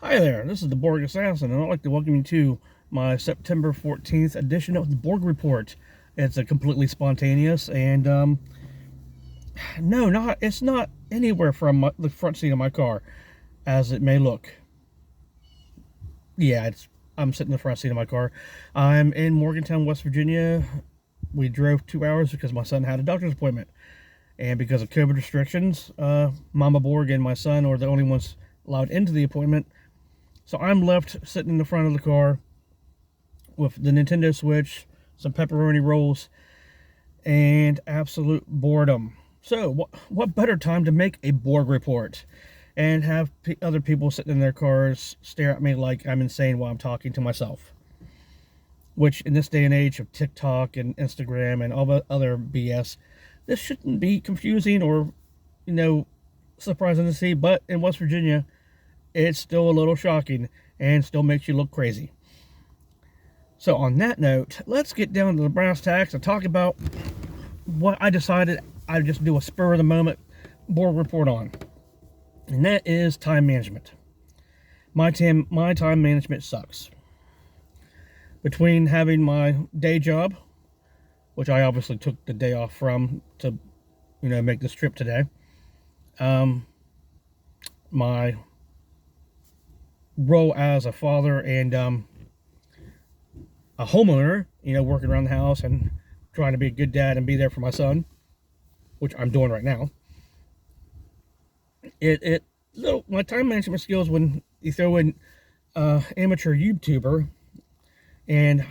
Hi there, this is the Borg Assassin, and I'd like to welcome you to my September 14th edition of the Borg Report. It's a completely spontaneous, and no, it's not anywhere from the front seat of my car, as it may look. Yeah, I'm sitting in the front seat of my car. I'm in Morgantown, West Virginia. We drove 2 hours because my son had a doctor's appointment, and because of COVID restrictions, Mama Borg and my son are the only ones allowed into the appointment. So I'm left sitting in the front of the car with the Nintendo Switch, some pepperoni rolls, and absolute boredom. So what better time to make a Borg report and have other people sitting in their cars stare at me like I'm insane while I'm talking to myself? Which in this day and age of TikTok and Instagram and all the other BS, this shouldn't be confusing or, surprising to see. But in West Virginia, it's still a little shocking and still makes you look crazy. So on that note, let's get down to the brass tacks and talk about what I decided I'd just do a spur of the moment Borg report on. And that is time management. My time management sucks. Between having my day job, which I obviously took the day off from to, make this trip today, my role as a father and a homeowner, working around the house and trying to be a good dad and be there for my son, which I'm doing right now. My time management skills, when you throw in amateur YouTuber and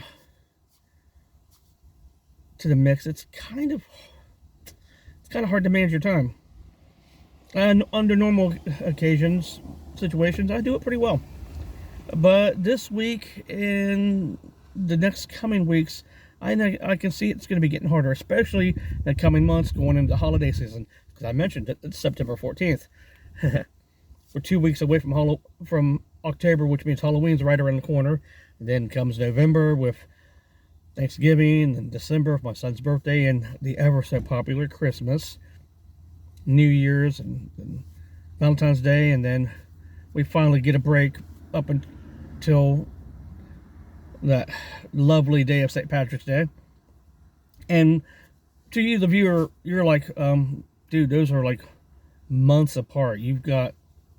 to the mix, it's kind of hard to manage your time. And under normal situations, I do it pretty well. But this week and the next coming weeks, I can see it's going to be getting harder, especially in the coming months going into the holiday season. Because I mentioned it, it's September 14th. We're 2 weeks away from October, which means Halloween's right around the corner. And then comes November with Thanksgiving, and December with my son's birthday, and the ever so popular Christmas, New Year's, and Valentine's Day, and then we finally get a break up until that lovely day of St. Patrick's Day. And to you, the viewer, you're like, dude, those are like months apart.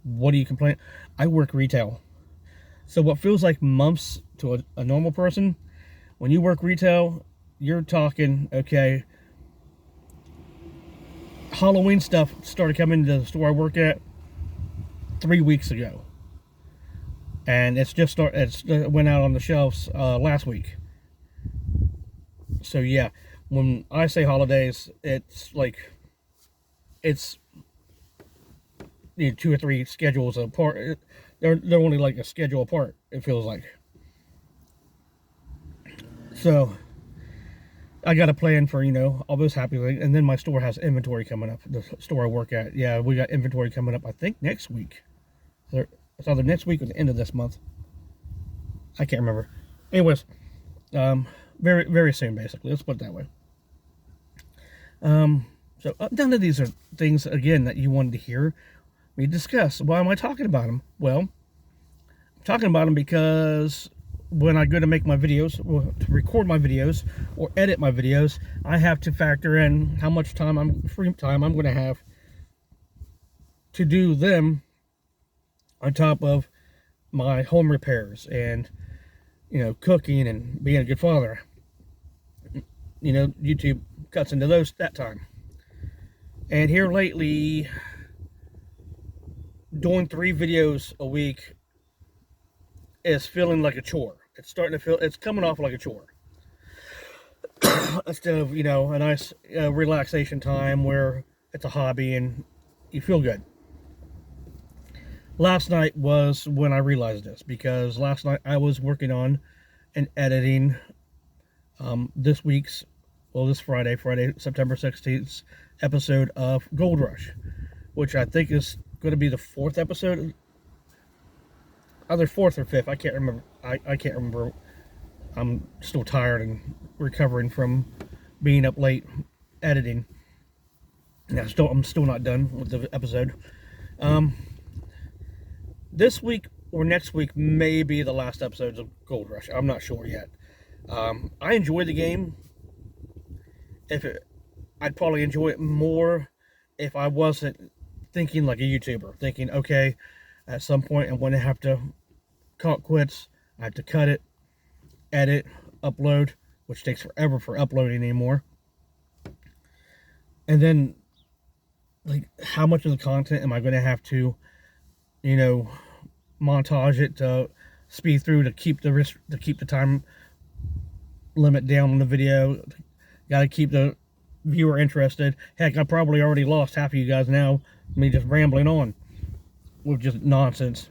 What do you complain? I work retail. So what feels like months to a normal person, when you work retail, you're talking, okay, Halloween stuff started coming to the store I work at 3 weeks ago. And it went out on the shelves last week. So yeah, when I say holidays, it's 2 or 3 schedules apart. They're only like a schedule apart, it feels like. So I got a plan for, all those happy things. And then my store has inventory coming up. The store I work at, yeah, we got inventory coming up, I think, next week. It's either next week or the end of this month. I can't remember. Anyways, very, very soon, basically. Let's put it that way. So none of these are things, again, that you wanted to hear me discuss. Why am I talking about them? Well, I'm talking about them because when I go to make my videos, or to record my videos, or edit my videos, I have to factor in how much free time I'm going to have to do them on top of my home repairs and, cooking and being a good father. YouTube cuts into that time. And here lately, doing 3 videos a week is feeling like a chore. It's coming off like a chore. Instead of, a nice relaxation time where it's a hobby and you feel good. Last night was when I realized this, because last night I was working on and editing this Friday, September 16th episode of Gold Rush, which I think is going to be the 4th episode, either 4th or 5th. I can't remember. I can't remember. I'm still tired and recovering from being up late editing. I'm still not done with the episode. This week or next week may be the last episodes of Gold Rush. I'm not sure yet. I enjoy the game. I'd probably enjoy it more if I wasn't thinking like a YouTuber, thinking, okay, at some point I'm going to have to call it quits. I have to cut it, edit, upload, which takes forever for uploading anymore. And then, like, how much of the content am I going to have to, montage it to speed through to keep the time limit down on the video? Got to keep the viewer interested. Heck, I probably already lost half of you guys now, me just rambling on with just nonsense.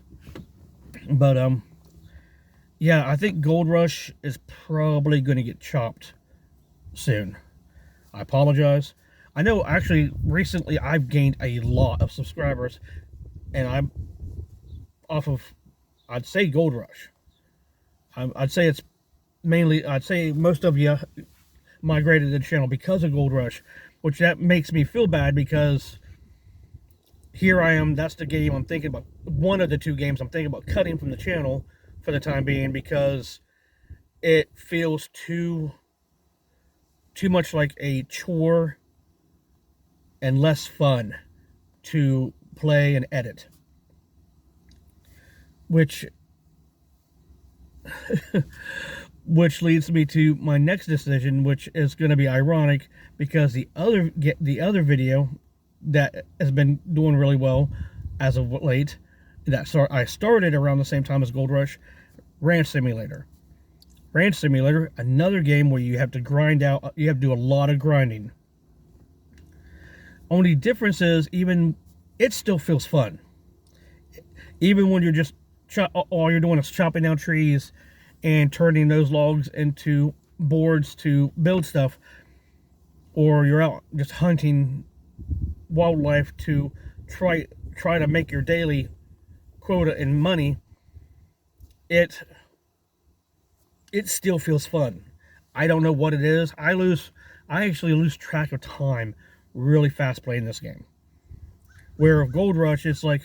But yeah, I think Gold Rush is probably going to get chopped soon. I apologize. I know, actually, recently I've gained a lot of subscribers, and I'm off of, I'd say, Gold Rush. I'd say it's mainly, I'd say most of you migrated to the channel because of Gold Rush, which that makes me feel bad, because here I am, that's the game I'm thinking about, one of the two games I'm thinking about cutting from the channel for the time being, because it feels too much like a chore and less fun to play and edit, which leads me to my next decision, which is going to be ironic, because the other video that has been doing really well as of late, I started around the same time as Gold Rush, Ranch Simulator. Ranch Simulator, another game where you have to grind out, you have to do a lot of grinding. Only difference is, it still feels fun. Even when you're just, all you're doing is chopping down trees and turning those logs into boards to build stuff, or you're out just hunting wildlife to try to make your daily quota in money, it still feels fun. I don't know what it is. I actually lose track of time really fast playing this game. Where Gold Rush, it's like,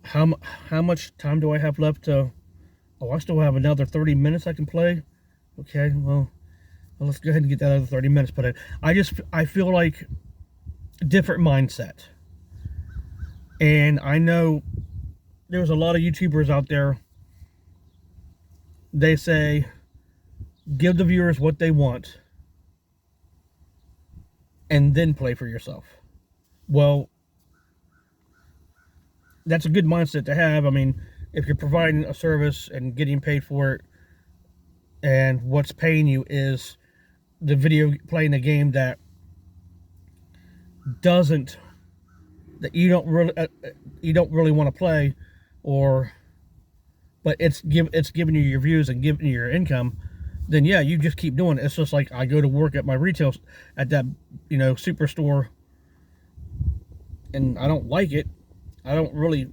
how much time do I have left to, I still have another 30 minutes I can play. Okay, well, let's go ahead and get that other 30 minutes put in. I feel like a different mindset. And I know there's a lot of YouTubers out there, they say, give the viewers what they want and then play for yourself. Well, that's a good mindset to have. I mean, if you're providing a service and getting paid for it, and what's paying you is the video, playing a game that you don't really want to play, but it's giving you your views and giving you your income, then yeah, you just keep doing it. It's just like I go to work at my retail, at that, superstore, and I don't like it. I don't really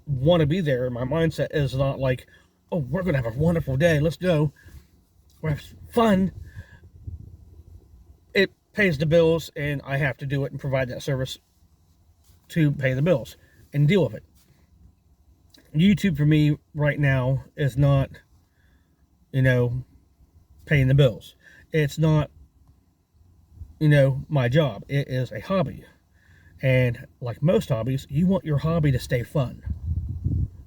want to be there. My mindset is not like, oh, we're going to have a wonderful day, let's go, we're having fun. It pays the bills, and I have to do it and provide that service to pay the bills and deal with it. YouTube for me right now is not, paying the bills. It's not, my job. It is a hobby. And like most hobbies, you want your hobby to stay fun.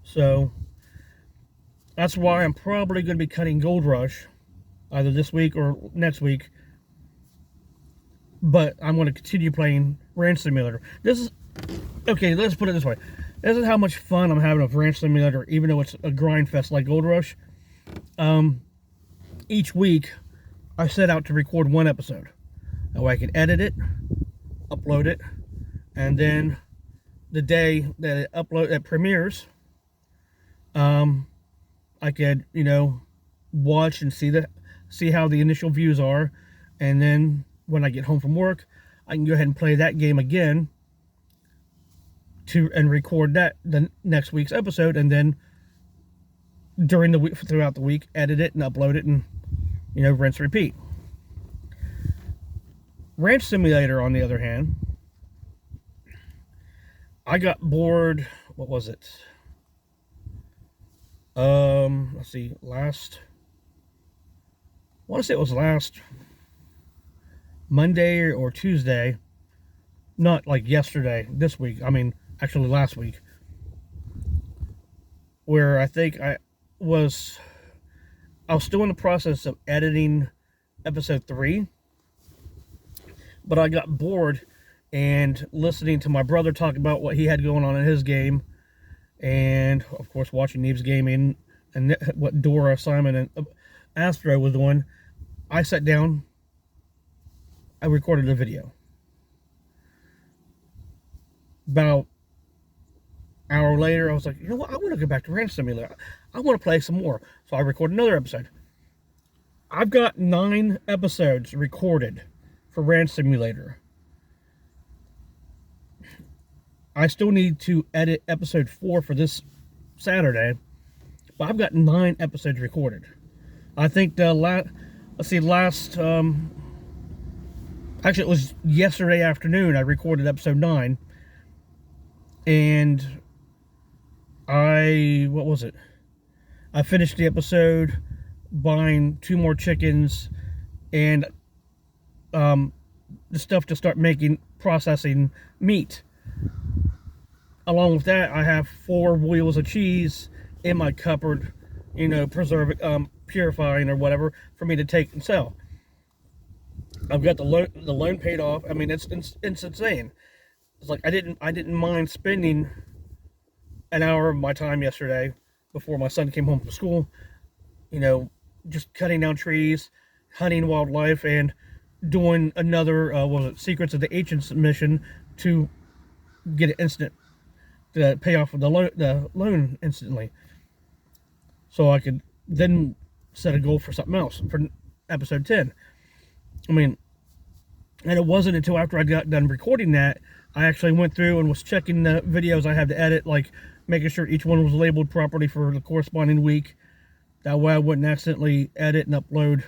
So that's why I'm probably going to be cutting Gold Rush either this week or next week. But I'm going to continue playing Ranch Simulator. Okay, let's put it this way. This is how much fun I'm having with Ranch Simulator, even though it's a grind fest like Gold Rush. Each week, I set out to record one episode. That way I can edit it, upload it, and then the day that it premieres, I could, watch and see how the initial views are, and then when I get home from work, I can go ahead and play that game again and record the next week's episode, and then during the week, throughout the week, edit it and upload it, and rinse repeat. Ranch Simulator, on the other hand, I got bored. What was it? Let's see, I want to say it was last Monday or Tuesday, not like yesterday, this week, I mean, actually last week, where I think I was still in the process of editing episode 3, but I got bored and listening to my brother talk about what he had going on in his game, and of course watching Neve's gaming and what Dora, Simon, and Astro was doing. I sat down, I recorded a video. About an hour later, I was like, you know what, I want to go back to Ranch Simulator. I want to play some more. So I recorded another episode. I've got 9 episodes recorded for Ranch Simulator. I still need to edit episode 4 for this Saturday, but I've got 9 episodes recorded. I think the actually it was yesterday afternoon I recorded episode 9, and I finished the episode buying 2 more chickens and the stuff to start processing meat. Along with that, I have 4 wheels of cheese in my cupboard, purifying or whatever for me to take and sell. I've got the loan paid off. I mean, it's insane. It's like I didn't mind spending an hour of my time yesterday before my son came home from school, just cutting down trees, hunting wildlife, and doing another Secrets of the Ancients mission to get an instant to pay off the loan instantly, so I could then set a goal for something else for episode 10. I mean, and it wasn't until after I got done recording that I actually went through and was checking the videos I had to edit, like making sure each one was labeled properly for the corresponding week. That way I wouldn't accidentally edit and upload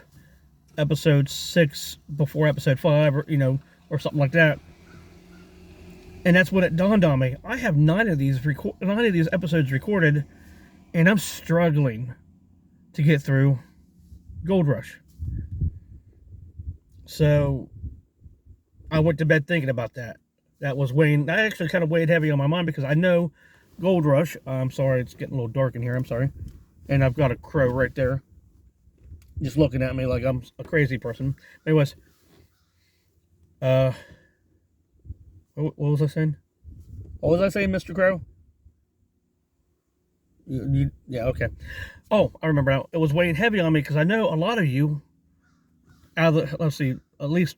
episode 6 before episode 5, or something like that. And that's when it dawned on me. I have 9 of these episodes recorded, and I'm struggling to get through Gold Rush. So I went to bed thinking about that. That actually kind of weighed heavy on my mind, because I know Gold Rush. I'm sorry, it's getting a little dark in here. I'm sorry. And I've got a crow right there, just looking at me like I'm a crazy person. Anyways, what was I saying? What was I saying, Mr. Crow? Yeah, okay. Oh, I remember now. It was weighing heavy on me because I know a lot of you, at least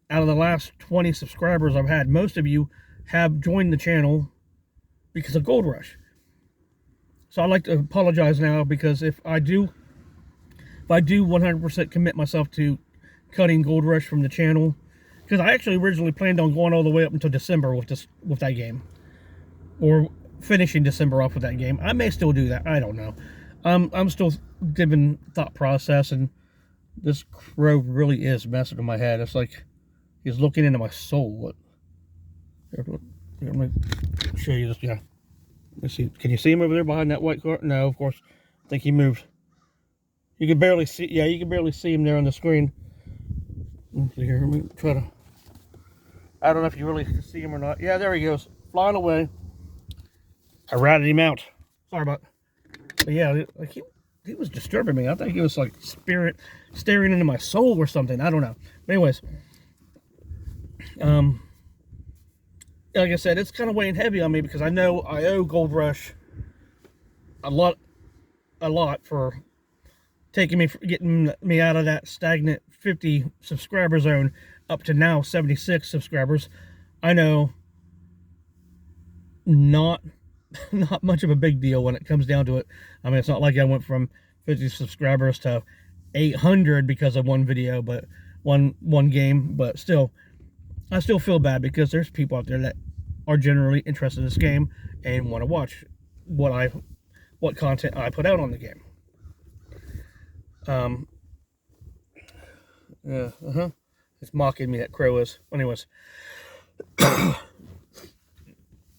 out of the last 20 subscribers I've had, most of you have joined the channel because of Gold Rush. So I'd like to apologize now, because if I do 100% commit myself to cutting Gold Rush from the channel, because I actually originally planned on going all the way up until December with that game, or finishing December off with that game. I may still do that. I don't know. I'm still giving thought process, and this crow really is messing with my head. It's like he's looking into my soul. Let me show you this. Yeah. Let's see. Can you see him over there behind that white car? No, of course. I think he moved. You can barely see. Yeah, you can barely see him there on the screen. Let's see here. Let me try to. I don't know if you really can see him or not. Yeah, there he goes, flying away. I ratted him out. Sorry about. But yeah, like he was disturbing me. I think he was like spirit staring into my soul or something. I don't know. But anyways, like I said, it's kind of weighing heavy on me, because I know I owe Gold Rush a lot for getting me out of that stagnant 50 subscriber zone up to now 76 subscribers. I know, not much of a big deal when it comes down to it. I mean, it's not like I went from 50 subscribers to 800 because of one video, but one game. But still, I still feel bad, because there's people out there that are generally interested in this game and want to watch what content I put out on the game. It's mocking me, that crow is. Anyways.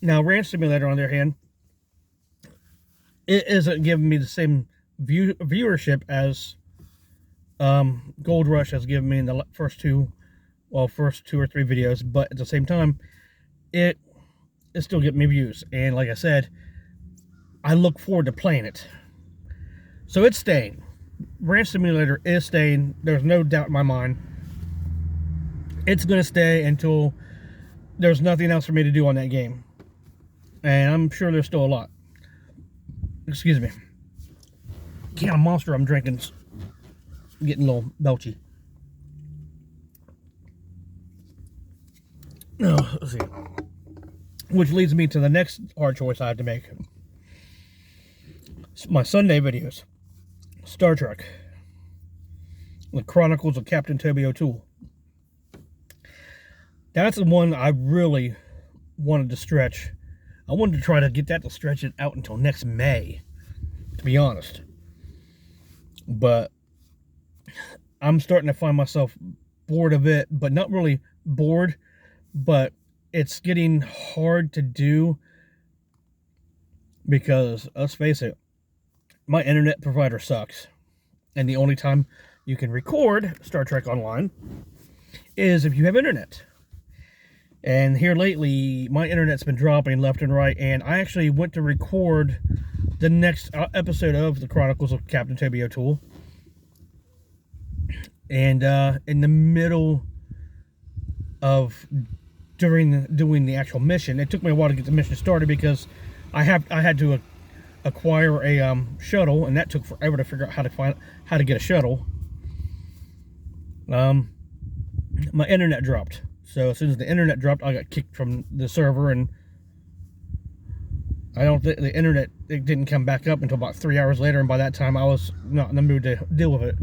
Now, Ranch Simulator, on the other hand, it isn't giving me the same viewership as Gold Rush has given me in the first two or three videos, but at the same time, it still getting me views. And like I said, I look forward to playing it. So it's staying. Ranch Simulator is staying. There's no doubt in my mind. It's going to stay until there's nothing else for me to do on that game. And I'm sure there's still a lot. Excuse me. Can of Monster I'm drinking. Getting a little belchy. Oh, let's see. Which leads me to the next hard choice I had to make. My Sunday videos. Star Trek. The Chronicles of Captain Toby O'Toole. That's the one I really wanted to stretch. I wanted to try to get that to stretch it out until next May, to be honest. But I'm starting to find myself bored of it, but not really bored, but it's getting hard to do because, let's face it, my internet provider sucks. And the only time you can record Star Trek Online is if you have internet. And here lately, my internet's been dropping left and right, and I actually went to record the next episode of the Chronicles of Captain Toby O'Toole. And in the middle of doing the actual mission, it took me a while to get the mission started because I had to acquire a shuttle, and that took forever to figure out how to get a shuttle. My internet dropped. So as soon as the internet dropped, I got kicked from the server, and I don't think the internet, it didn't come back up until about 3 hours later, and by that time I was not in the mood to deal with it.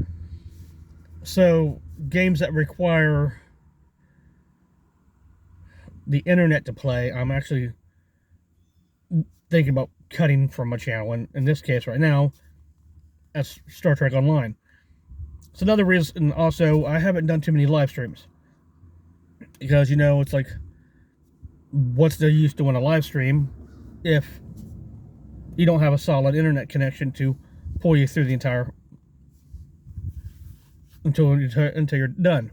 So games that require the internet to play, I'm actually thinking about cutting from my channel, and in this case right now, that's Star Trek Online. It's another reason also I haven't done too many live streams. Because, you know, it's like, what's the use doing a live stream if you don't have a solid internet connection to pull you through the entire, until you're done.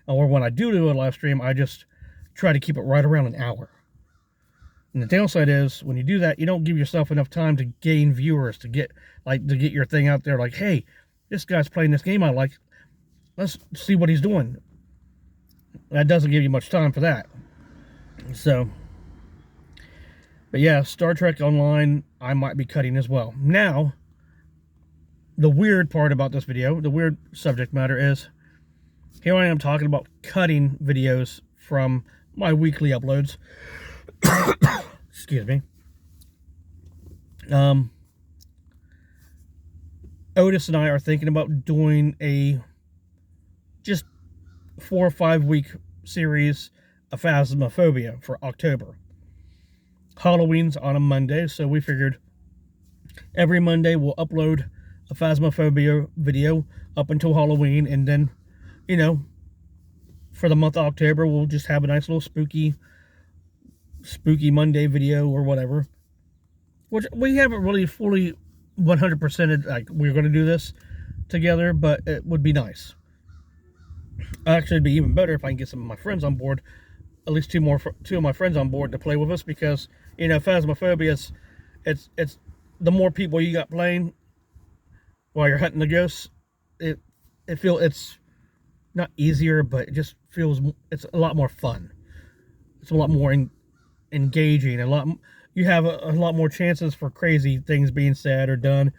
Or when I do a live stream, I just try to keep it right around an hour. And the downside is, when you do that, you don't give yourself enough time to gain viewers, to get your thing out there, like, hey, this guy's playing this game I like, let's see what he's doing. That doesn't give you much time for that. So, but yeah, Star Trek Online, I might be cutting as well. Now, the weird part about this video, the weird subject matter is, here I am talking about cutting videos from my weekly uploads. Excuse me. Otis and I are thinking about doing a just 4 or 5 week series of Phasmophobia for October. Halloween's on a Monday, so we figured every Monday we'll upload a Phasmophobia video up until Halloween, and then, you know, for the month of October we'll just have a nice little spooky Monday video or whatever. Which we haven't really fully 100%ed, like, we're going to do this together, but it would be nice. Actually, it'd be even better if I can get some of my friends on board, at least two of my friends on board to play with us, because, you know, Phasmophobia, it's the more people you got playing while you're hunting the ghosts, it's not easier, but it just feels, it's a lot more fun. It's a lot more engaging, you have a lot more chances for crazy things being said or done,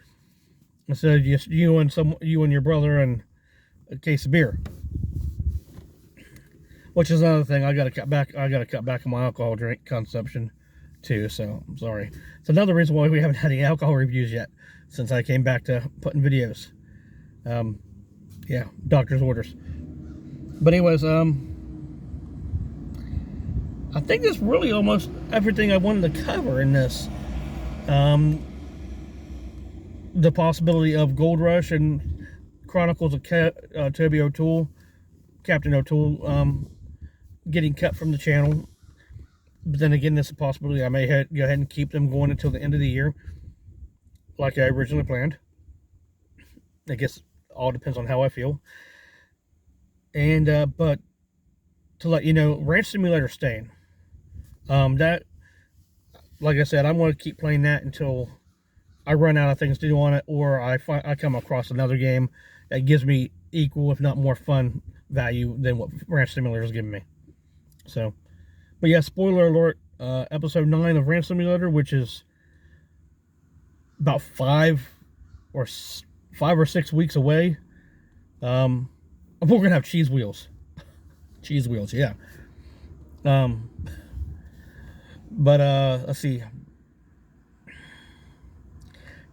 instead of just you and your brother and a case of beer. Which is another thing, I gotta cut back on my alcohol drink consumption too, so I'm sorry. It's another reason why we haven't had any alcohol reviews yet, since I came back to putting videos. Yeah, doctor's orders. But anyways, I think that's really almost everything I wanted to cover in this. The possibility of Gold Rush and Chronicles of Toby O'Toole, Captain O'Toole, getting cut from the channel. But then again, there's a possibility I may go ahead and keep them going until the end of the year. like I originally planned. I guess all depends on how I feel. And but to let you know, Ranch Simulator staying. That, like I said, I'm going to keep playing that until I run out of things to do on it, or I come across another game that gives me equal, if not more, fun value than what Ranch Simulator is giving me. So, but yeah, spoiler alert: episode 9 of Ranch Simulator, which is about 5 or 6 weeks away. We're gonna have cheese wheels. Cheese wheels, yeah. But let's see.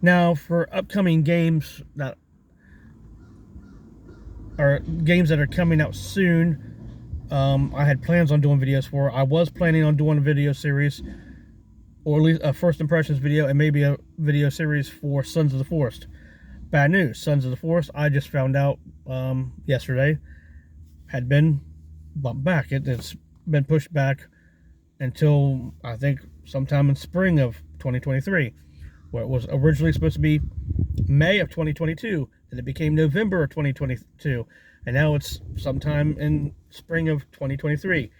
Now for upcoming games that are coming out soon, I had plans on doing videos for. I was planning on doing a video series, or at least a first impressions video, and maybe a video series for Sons of the Forest. Bad news, Sons of the Forest, I just found out yesterday, had been bumped back. It's been pushed back until I think sometime in spring of 2023, where it was originally supposed to be May of 2022, and it became November of 2022, and now it's sometime in spring of 2023.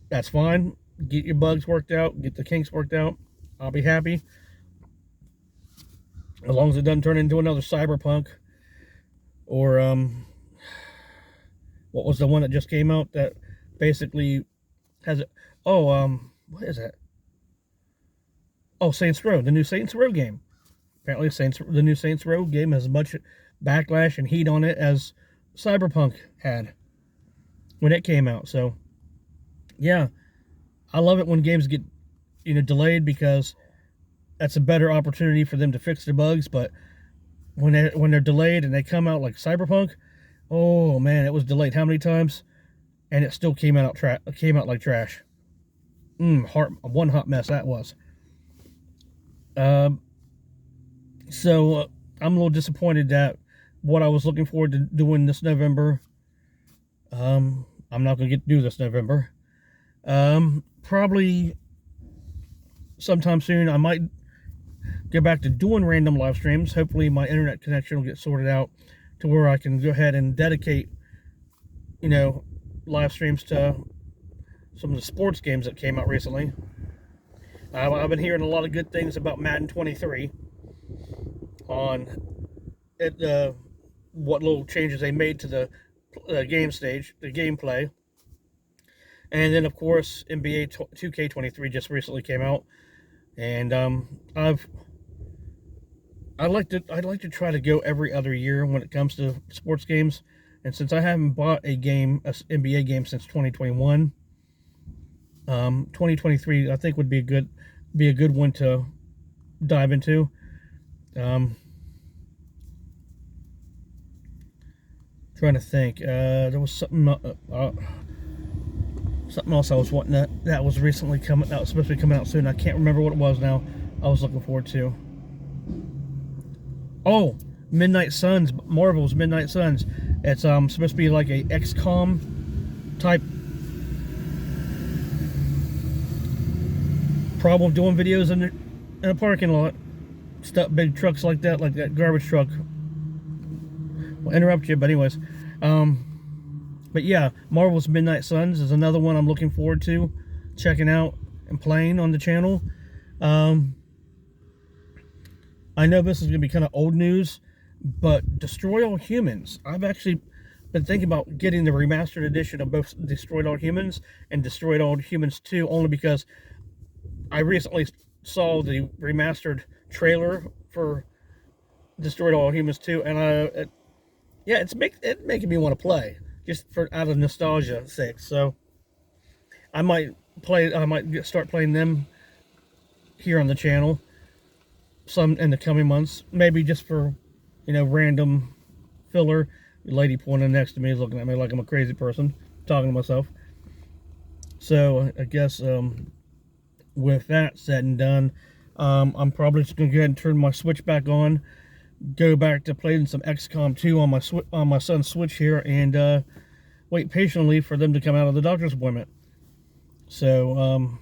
That's fine. Get your bugs worked out, get the kinks worked out. I'll be happy. As long as it doesn't turn into another Cyberpunk, or what was the one that just came out that basically has it? Oh, what is that? Oh, Saints Row, the new Saints Row game. Apparently, the new Saints Row game has as much backlash and heat on it as Cyberpunk had when it came out. So, yeah, I love it when games get delayed, because that's a better opportunity for them to fix their bugs. But when they're delayed and they come out like Cyberpunk, oh man, it was delayed how many times, and it still came out like trash. One hot mess that was. So I'm a little disappointed that what I was looking forward to doing this November, I'm not going to get to do this November. Probably sometime soon I might get back to doing random live streams. Hopefully my internet connection will get sorted out to where I can go ahead and dedicate, live streams to some of the sports games that came out recently. I've been hearing a lot of good things about Madden 23 on it, what little changes they made to the game stage, the gameplay. And then, of course, NBA 2K23 just recently came out, and I'd like to try to go every other year when it comes to sports games. And since I haven't bought an NBA game since 2021, 2023 I think would be a good one to dive into. Trying to think, there was something else I was wanting that was recently coming. That was supposed to be coming out soon. I can't remember what it was now. I was looking forward to. Oh, Midnight Suns, Marvel's Midnight Suns. It's supposed to be like a XCOM type problem doing videos in a parking lot. Stuff, big trucks like that garbage truck. Will interrupt you, but anyways, but yeah, Marvel's Midnight Suns is another one I'm looking forward to checking out and playing on the channel. I know this is going to be kind of old news, but Destroy All Humans, I've actually been thinking about getting the remastered edition of both Destroyed All Humans and Destroyed All Humans 2, only because I recently saw the remastered trailer for Destroyed All Humans 2, and it's making me want to play, just out of nostalgia sake. So I might start playing them here on the channel some in the coming months, maybe just for random filler. The lady pointing next to me is looking at me like I'm a crazy person talking to myself. So I guess with that said and done, I'm probably just gonna go ahead and turn my Switch back on, go back to playing some XCOM 2 on my son's Switch here, and wait patiently for them to come out of the doctor's appointment. So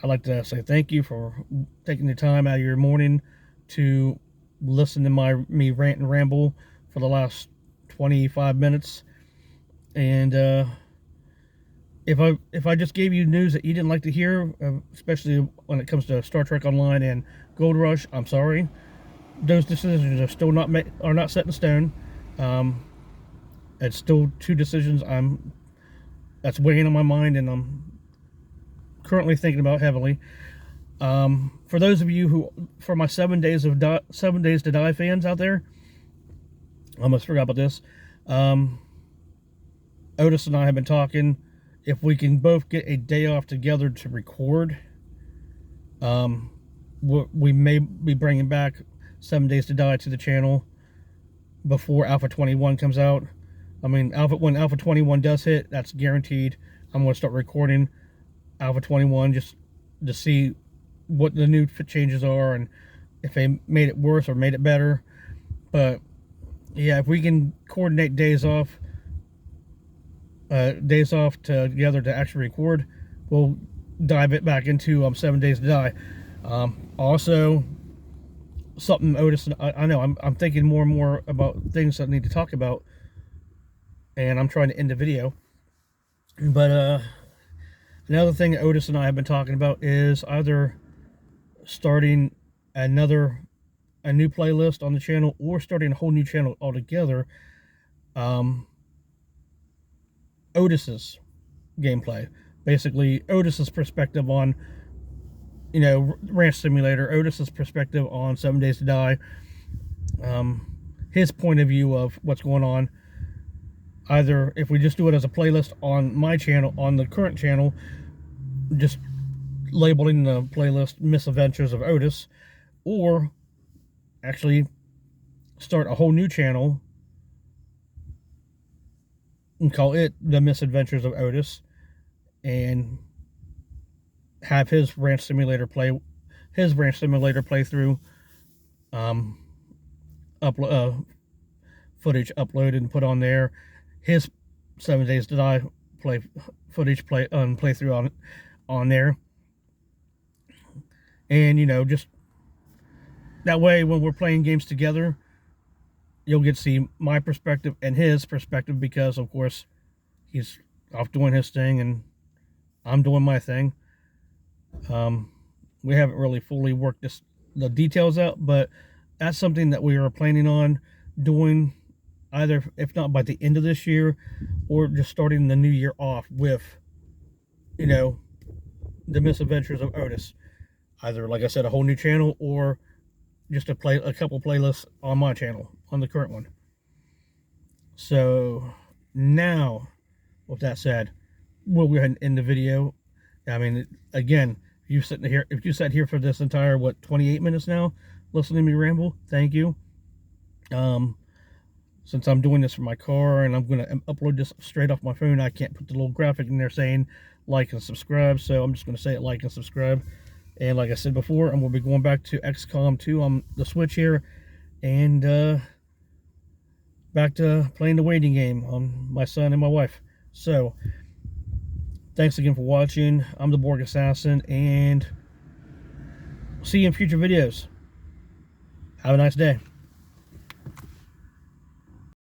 I'd like to say thank you for taking the time out of your morning to listen to me rant and ramble for the last 25 minutes. And if I just gave you news that you didn't like to hear, especially when it comes to Star Trek Online and Gold Rush, I'm sorry. Those decisions are still not set in stone. It's still two decisions that's weighing on my mind, and I'm currently thinking about heavily. For those of you for my 7 Days to Die fans out there, I almost forgot about this. Otis and I have been talking. If we can both get a day off together to record, we may be bringing back 7 Days to Die to the channel before Alpha 21 comes out. I mean, when Alpha 21 does hit, that's guaranteed. I'm going to start recording Alpha 21 just to see what the new changes are and if they made it worse or made it better. But yeah, if we can coordinate days off together to actually record, we'll dive it back into 7 Days to Die. Also, something Otis and I know I'm thinking more and more about things that I need to talk about, and I'm trying to end the video. But another thing Otis and I have been talking about is either starting a new playlist on the channel or starting a whole new channel altogether. Otis's gameplay, basically Otis's perspective on, Ranch Simulator, Otis's perspective on 7 Days to Die, his point of view of what's going on. Either if we just do it as a playlist on my channel, on the current channel, just labeling the playlist Misadventures of Otis, or actually start a whole new channel and call it The Misadventures of Otis, and have his Ranch Simulator playthrough, footage uploaded and put on there. His 7 Days to Die playthrough on there. And just that way, when we're playing games together, you'll get to see my perspective and his perspective, because of course he's off doing his thing and I'm doing my thing. We haven't really fully worked the details out, but that's something that we are planning on doing, either if not by the end of this year, or just starting the new year off with, The Misadventures of Otis. Either, like I said, a whole new channel, or just a couple playlists on my channel, on the current one. So now, with that said, we'll go ahead and end the video. I mean, again, if you sat here for this entire 28 minutes now, listening to me ramble, thank you. Since I'm doing this from my car and I'm going to upload this straight off my phone, I can't put the little graphic in there saying like and subscribe, so I'm just going to say it, like and subscribe. And like I said before, I'm going to be going back to XCOM 2 on the Switch here, and back to playing the waiting game on my son and my wife. So, thanks again for watching. I'm the Borg Assassin, and see you in future videos. Have a nice day.